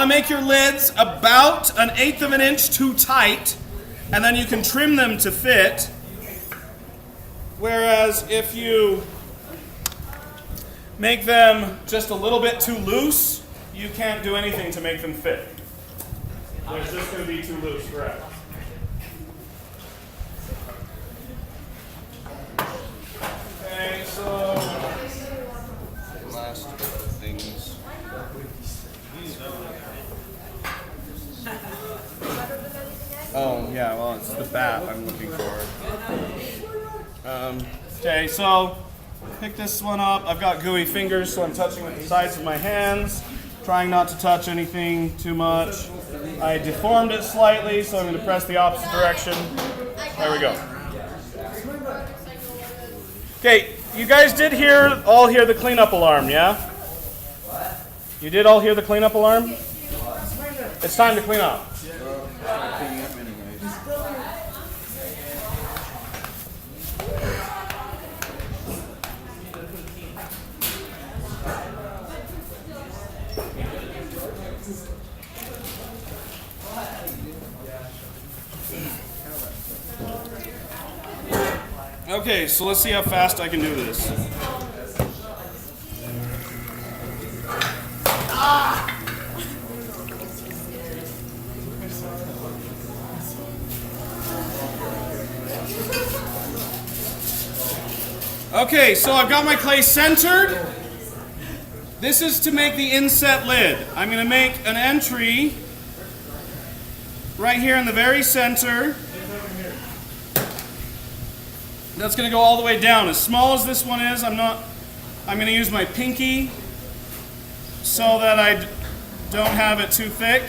to make your lids about 1/8 of an inch too tight, and then you can trim them to fit. Whereas if you make them just a little bit too loose, you can't do anything to make them fit. They're just going to be too loose, correct? Okay, so last things. oh yeah, well it's the bat I'm looking for. Okay, so pick this one up. I've got gooey fingers, so I'm touching with the sides of my hands, trying not to touch anything too much. I deformed it slightly, so I'm going to press the opposite direction. There we go. Okay, you guys did all hear the cleanup alarm, yeah? You did all hear the cleanup alarm? It's time to clean up. Okay, so let's see how fast I can do this. Okay, so I've got my clay centered. This is to make the inset lid. I'm going to make an entry right here in the very center. That's going to go all the way down. As small as this one is, I'm going to use my pinky so that I don't have it too thick.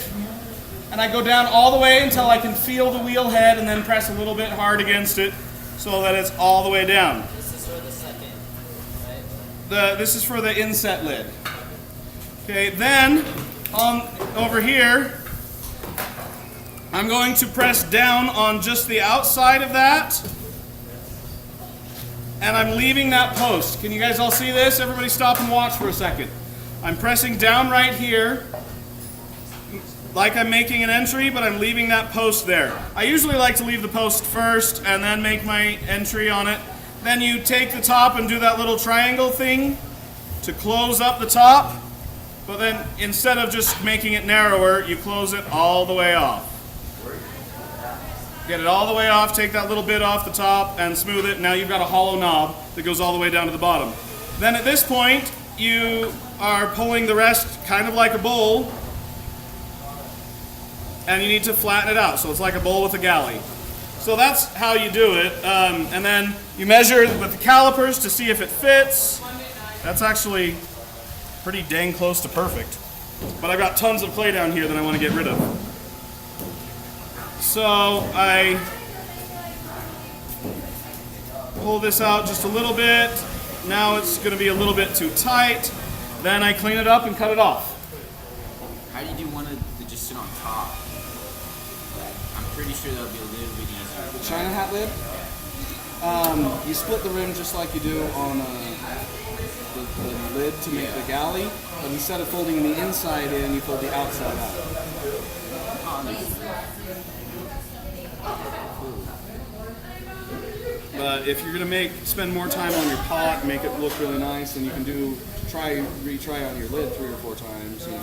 And I go down all the way until I can feel the wheel head and then press a little bit hard against it so that it's all the way down. This is for the second, right? This is for the inset lid. Okay, then over here, I'm going to press down on just the outside of that. And I'm leaving that post. Can you guys all see this? Everybody stop and watch for a second. I'm pressing down right here, like I'm making an entry, but I'm leaving that post there. I usually like to leave the post first and then make my entry on it. Then you take the top and do that little triangle thing to close up the top, but then instead of just making it narrower, you close it all the way off. Get it all the way off, take that little bit off the top and smooth it. Now you've got a hollow knob that goes all the way down to the bottom. Then at this point, you are pulling the rest kind of like a bowl, and you need to flatten it out so it's like a bowl with a galley. So that's how you do it. And then you measure with the calipers to see if it fits. That's actually pretty dang close to perfect. But I've got tons of clay down here that I want to get rid of. So I pull this out just a little bit. Now it's going to be a little bit too tight. Then I clean it up and cut it off. How do you want it to just sit on top? I'm pretty sure that'll be a little bit easier. The China hat lid? You split the rim just like you do on the lid to make the galley, but instead of folding the inside in, you fold the outside out. But if you're gonna spend more time on your pot, make it look really nice, and you can retry on your lid 3 or 4 times. You know,